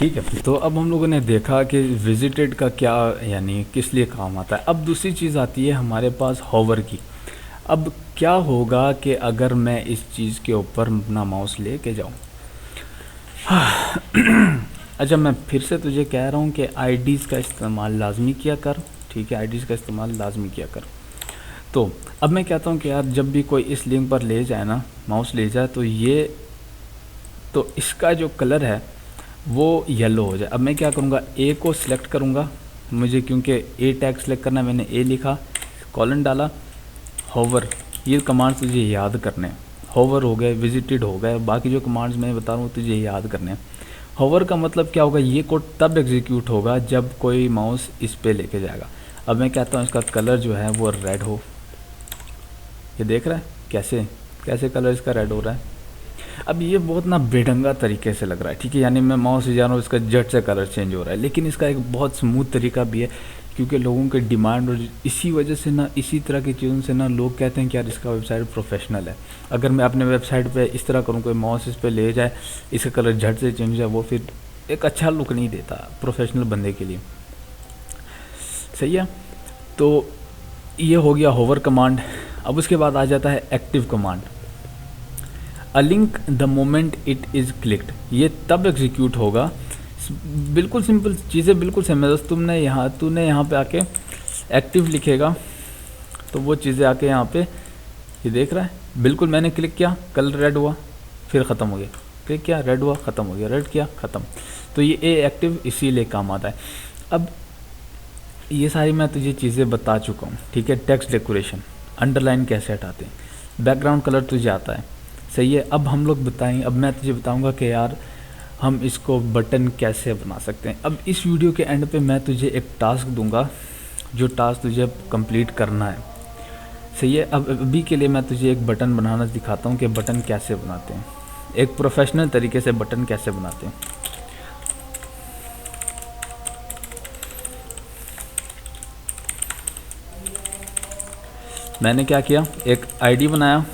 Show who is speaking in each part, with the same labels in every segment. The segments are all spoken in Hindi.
Speaker 1: ठीक है। तो अब हम लोगों ने देखा कि विजिटेड का क्या यानी किस लिए काम आता है। अब दूसरी चीज़ आती है हमारे पास होवर की। अब क्या होगा कि अगर मैं इस चीज़ के ऊपर अपना माउस लेके जाऊँ। अच्छा, मैं फिर से तुझे कह रहा हूँ कि आईडीज़ का इस्तेमाल लाजमी किया कर। ठीक है, आईडीज़ का इस्तेमाल लाजमी किया कर। तो अब मैं कहता हूँ कि यार जब भी कोई इस लिंक पर ले जाए ना, माउस ले जाए, तो इसका जो कलर है वो येलो हो जाए। अब मैं क्या करूँगा, ए को सिलेक्ट करूँगा। मुझे क्योंकि ए टैग सेलेक्ट करना है, मैंने ए लिखा, कॉलन डाला, होवर। ये कमांड्स तुझे याद करने हैं। होवर हो गए, विजिटेड हो गए, बाकी जो कमांड्स मैं बता रहा हूँ तुझे याद करने हैं। होवर का मतलब क्या होगा, ये कोड तब एग्जीक्यूट होगा जब कोई माउस इस पे लेके जाएगा। अब मैं कहता हूँ इसका कलर जो है वो रेड हो। ये देख रहा है कैसे कैसे कलर इसका रेड हो रहा है। अब ये बहुत ना बेढंगा तरीके से लग रहा है, ठीक है, यानी मैं माउस से जा रहा हूँ, इसका झट से कलर चेंज हो रहा है। लेकिन इसका एक बहुत स्मूथ तरीका भी है, क्योंकि लोगों के डिमांड और इसी वजह से ना, इसी तरह की चीज़ों से ना लोग कहते हैं कि यार इसका वेबसाइट प्रोफेशनल है। अगर मैं अपने वेबसाइट पे इस तरह करूँ, कोई माउस इस पर ले जाए, इसका कलर झट से चेंज हो जाए, वो फिर एक अच्छा लुक नहीं देता प्रोफेशनल बंदे के लिए। सही है। तो ये हो गया होवर कमांड। अब उसके बाद आ जाता है active command. A link the moment it is clicked. ये तब एग्जीक्यूट होगा, बिल्कुल सिंपल चीज़ें, बिल्कुल सेम है। तूने यहाँ पे आके एक्टिव लिखेगा तो वो चीज़ें आके यहाँ पे, ये देख रहा है, बिल्कुल मैंने क्लिक किया, कलर रेड हुआ, फिर ख़त्म हो गया, क्लिक किया, रेड हुआ, ख़त्म हो गया, रेड किया, ख़त्म। तो ये ए एक्टिव इसीलिए काम आता है। अब ये सारी मैं तुझे चीज़ें बता चुका हूँ, ठीक है। टेक्स्ट डेकोरेशन, अंडरलाइन कैसे हटाते हैं, बैकग्राउंड कलर तुझे आता है, सही है। अब हम लोग बताएंगे, अब मैं तुझे बताऊंगा कि यार हम इसको बटन कैसे बना सकते हैं। अब इस वीडियो के एंड पे मैं तुझे एक टास्क दूंगा, जो टास्क तुझे कंप्लीट करना है, सही है। अब अभी के लिए मैं तुझे एक बटन बनाना दिखाता हूँ कि बटन कैसे बनाते हैं, एक प्रोफेशनल तरीके से बटन कैसे बनाते हैं। मैंने क्या किया, एक आईडी बनाया,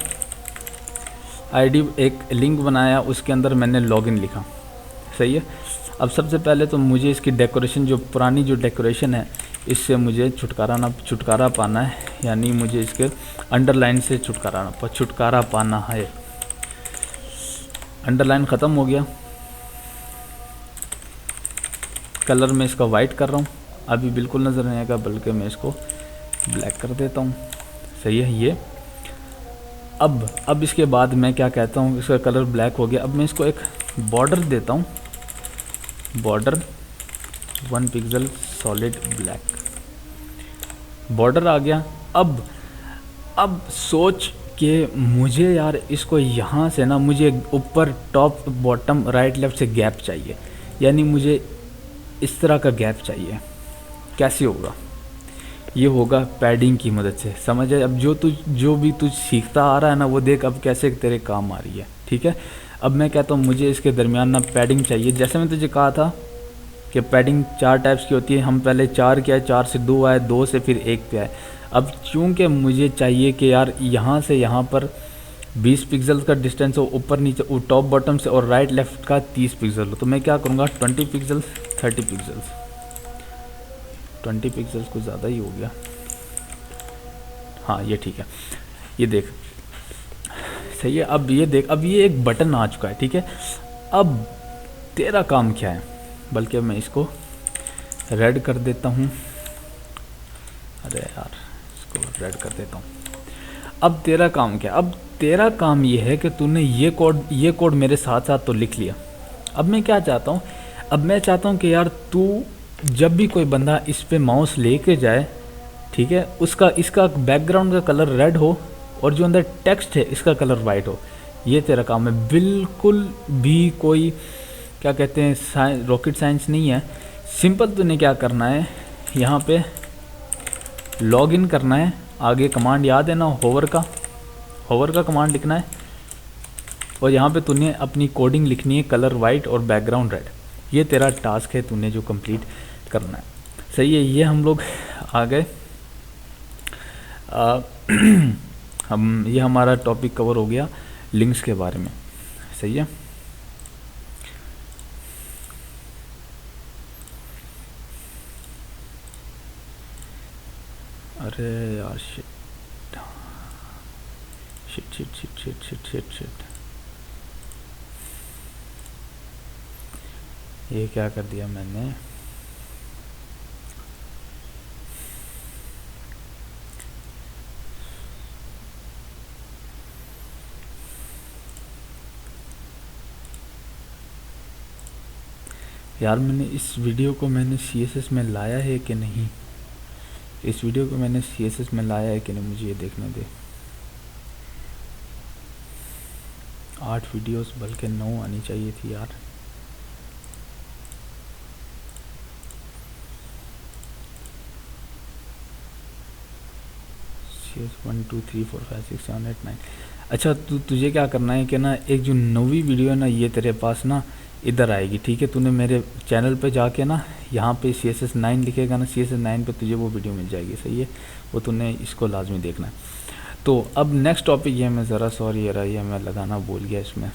Speaker 1: एक लिंक बनाया, उसके अंदर मैंने लॉगिन लिखा, सही है। अब सबसे पहले तो मुझे इसकी डेकोरेशन, जो पुरानी जो डेकोरेशन है, इससे मुझे छुटकारा पाना है, यानी मुझे इसके अंडरलाइन से छुटकारा पाना है। अंडरलाइन ख़त्म हो गया, कलर मैं इसका वाइट कर रहा हूँ, अभी बिल्कुल नज़र नहीं आएगा, बल्कि मैं इसको ब्लैक कर देता हूँ, सही है। ये अब इसके बाद मैं क्या कहता हूँ, इसका कलर ब्लैक हो गया। अब मैं इसको एक बॉर्डर देता हूँ, border 1 pixel solid black, border आ गया। अब सोच कि मुझे यार इसको यहाँ से ना, मुझे ऊपर टॉप बॉटम राइट लेफ़्ट से गैप चाहिए, यानी मुझे इस तरह का गैप चाहिए। कैसे होगा, ये होगा पैडिंग की मदद से, समझ है। अब जो भी तू सीखता आ रहा है ना, वो देख अब कैसे तेरे काम आ रही है, ठीक है। अब मैं कहता हूँ मुझे इसके दरमियान ना पैडिंग चाहिए। जैसे मैं तुझे कहा था कि पैडिंग 4 टाइप्स की होती है, हम पहले 4 के आए, 4 से 2 आए, 2 से फिर 1 पे आए। अब चूँकि मुझे चाहिए कि यार यहाँ से यहाँ पर 20 पिक्सल का डिस्टेंस हो, ऊपर नीचे टॉप बॉटम से, और राइट लेफ़्ट का 30 पिक्सल हो, तो मैं क्या करूँगा, 20 पिक्सल 30 पिक्सल्स, 20 पिक्सल्स कुछ ज़्यादा ही हो गया, हाँ ये ठीक है, ये देख, सही है। अब ये देख, अब ये एक बटन आ चुका है, ठीक है। अब तेरा काम क्या है, बल्कि मैं इसको रेड कर देता हूँ, अरे यार इसको रेड कर देता हूँ। अब तेरा काम क्या, अब तेरा काम ये है कि तूने ये कोड मेरे साथ साथ तो लिख लिया। अब मैं क्या चाहता हूँ, अब मैं चाहता हूँ कि यार तू जब भी कोई बंदा इस पे माउस लेके जाए, ठीक है, इसका बैकग्राउंड का कलर रेड हो, और जो अंदर टेक्स्ट है इसका कलर वाइट हो। ये तेरा काम है, बिल्कुल भी कोई क्या कहते हैं रॉकेट साइंस नहीं है। सिंपल तूने क्या करना है, यहाँ पे लॉगिन करना है, आगे कमांड याद है ना, होवर का कमांड लिखना है, और यहाँ पे तूने अपनी कोडिंग लिखनी है, कलर वाइट और बैकग्राउंड रेड। ये तेरा टास्क है, तूने जो कंप्लीट करना है, सही है। ये हम लोग आ गए, ये हमारा टॉपिक कवर हो गया लिंक्स के बारे में, सही है। अरे यार shit shit shit shit shit shit shit shit, ये क्या कर दिया मैंने। यार मैंने इस वीडियो को मैंने CSS में लाया है कि नहीं, इस वीडियो को मैंने CSS में लाया है कि नहीं, मुझे ये देखने दे। 8 वीडियोस बल्कि 9 आनी चाहिए थी यार। CS 1 2 3 4 5 6 7 8 9। अच्छा तुझे क्या करना है कि ना, एक जो नवी वीडियो है ना, ये तेरे पास ना इधर आएगी, ठीक है। तूने मेरे चैनल पे जाके ना, यहाँ पे CSS 9 लिखेगा ना, CSS 9 पे तुझे वो वीडियो मिल जाएगी, सही है। वो तूने इसको लाजमी देखना है। तो अब नेक्स्ट टॉपिक ये, मैं ज़रा सॉरी ये रहा, ये मैं लगाना भूल गया, इसमें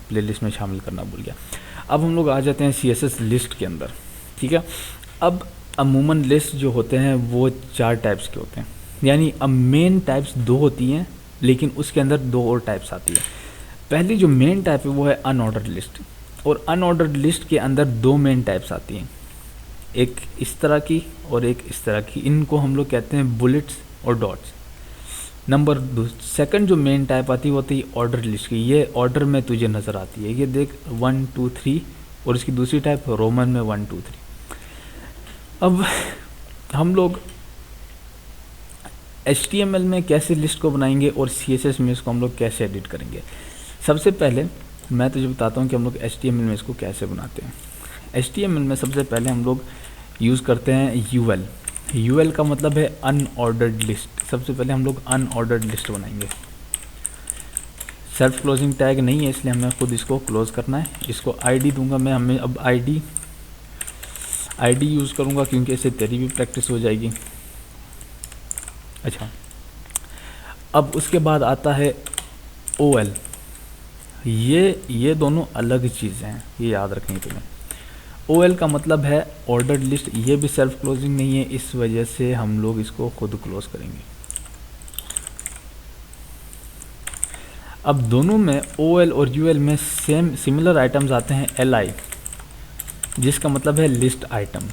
Speaker 1: प्लेलिस्ट में शामिल करना भूल गया। अब हम लोग आ जाते हैं CSS लिस्ट के अंदर, ठीक है। अब अमूमन लिस्ट जो होते हैं वो 4 टाइप्स के होते हैं, यानी अब मेन टाइप्स 2 होती हैं, लेकिन उसके अंदर 2 और टाइप्स आती है। पहली जो मेन टाइप है वो है अनऑर्डर्ड लिस्ट, और अनऑर्डर्ड लिस्ट के अंदर 2 मेन टाइप्स आती हैं, एक इस तरह की और एक इस तरह की। इनको हम लोग कहते हैं बुलेट्स और डॉट्स। नंबर 2 सेकंड जो मेन टाइप आती है वो होती है ऑर्डर लिस्ट की। ये ऑर्डर में तुझे नज़र आती है, ये देख 1 2 3, और इसकी दूसरी टाइप रोमन में 1 2 3। अब हम लोग HTML में कैसे लिस्ट को बनाएंगे और CSS में इसको हम लोग कैसे एडिट करेंगे। सबसे पहले मैं तुझे बताता हूँ कि हम लोग HTML में इसको कैसे बनाते हैं। HTML में सबसे पहले हम लोग यूज़ करते हैं UL। UL का मतलब है अनऑर्डर्ड लिस्ट। सबसे पहले हम लोग अनऑर्डर्ड लिस्ट बनाएंगे। सेल्फ क्लोजिंग टैग नहीं है, इसलिए हमें खुद इसको क्लोज करना है। इसको ID दूंगा मैं, हमें अब ID यूज़ करूँगा क्योंकि इससे तेरी भी प्रैक्टिस हो जाएगी। अच्छा, अब उसके बाद आता है OL। ये दोनों अलग चीज़ें हैं, ये याद रखनी तुम्हें। OL का मतलब है ऑर्डर्ड लिस्ट, ये भी सेल्फ क्लोजिंग नहीं है, इस वजह से हम लोग इसको खुद क्लोज करेंगे। अब दोनों में OL और UL में सिमिलर आइटम्स आते हैं LI, जिसका मतलब है लिस्ट आइटम।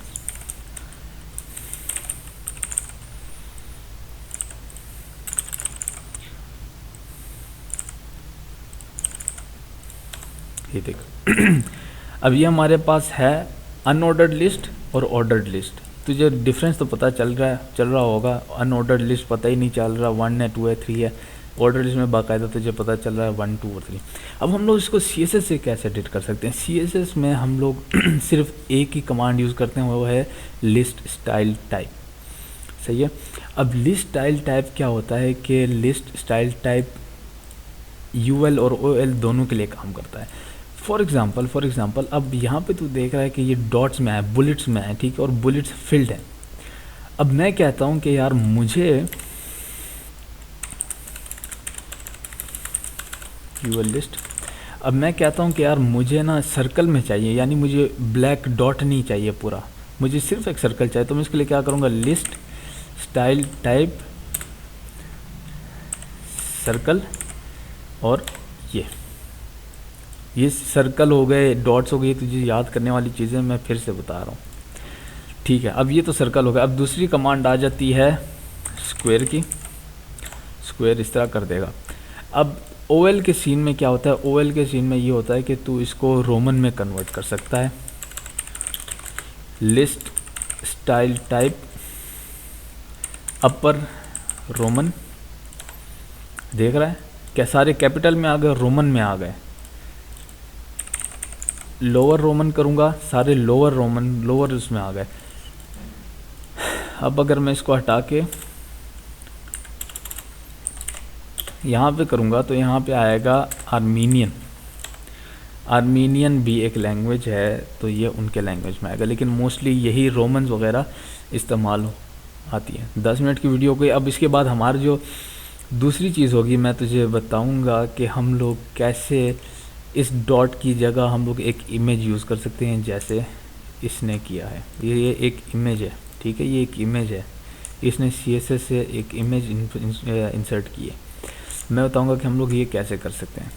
Speaker 1: ये देख अब ये हमारे पास है अनऑर्डर्ड लिस्ट और ऑर्डर्ड लिस्ट। तुझे डिफरेंस तो पता चल रहा होगा। अनऑर्डर्ड लिस्ट पता ही नहीं चल रहा 1 है 2 है 3 है, ऑर्डर लिस्ट में बाकायदा तुझे पता चल रहा है 1 2 और 3। अब हम लोग इसको CSS से कैसे एडिट कर सकते हैं। CSS में हम लोग सिर्फ एक ही कमांड यूज़ करते हैं, वो है लिस्ट स्टाइल टाइप, सही है। अब लिस्ट स्टाइल टाइप क्या होता है कि लिस्ट स्टाइल टाइप UL और OL दोनों के लिए काम करता है। फॉर एग्ज़ाम्पल अब यहाँ पे तू देख रहा है कि ये डॉट्स में है, बुलेट्स में है, ठीक है, और बुलेट्स फिल्ड है। अब मैं कहता हूँ कि यार मुझे UL लिस्ट, अब मैं कहता हूँ कि यार मुझे ना सर्कल में चाहिए, यानी मुझे ब्लैक डॉट नहीं चाहिए पूरा, मुझे सिर्फ एक सर्कल चाहिए। तो मैं इसके लिए क्या करूँगा, लिस्ट स्टाइल टाइप सर्कल, और ये सर्कल हो गए, डॉट्स हो गई, तुझे याद करने वाली चीज़ें मैं फिर से बता रहा हूँ, ठीक है। अब ये तो सर्कल हो गया। अब दूसरी कमांड आ जाती है स्क्वायर की, स्क्वायर इस तरह कर देगा। अब OL के सीन में क्या होता है, OL के सीन में ये होता है कि तू इसको रोमन में कन्वर्ट कर सकता है। लिस्ट स्टाइल टाइप अपर रोमन, देख रहा है क्या, सारे कैपिटल में आ गए, रोमन में आ गए। लोअर रोमन करूँगा, सारे लोअर रोमन, लोअर उसमें आ गए। अब अगर मैं इसको हटा के यहाँ पे करूँगा तो यहाँ पे आएगा आर्मीनियन। आर्मीनियन भी एक लैंग्वेज है, तो ये उनके लैंग्वेज में आएगा, लेकिन मोस्टली यही रोमन्स वगैरह इस्तेमाल आती है। 10 मिनट की वीडियो को। अब इसके बाद हमारी जो दूसरी चीज़ होगी, मैं तुझे बताऊंगा कि हम लोग कैसे इस डॉट की जगह हम लोग एक इमेज यूज़ कर सकते हैं, जैसे इसने किया है। ये एक इमेज है, ठीक है, ये एक इमेज है, इसने CSS से एक इमेज इंसर्ट की है। मैं बताऊंगा कि हम लोग ये कैसे कर सकते हैं।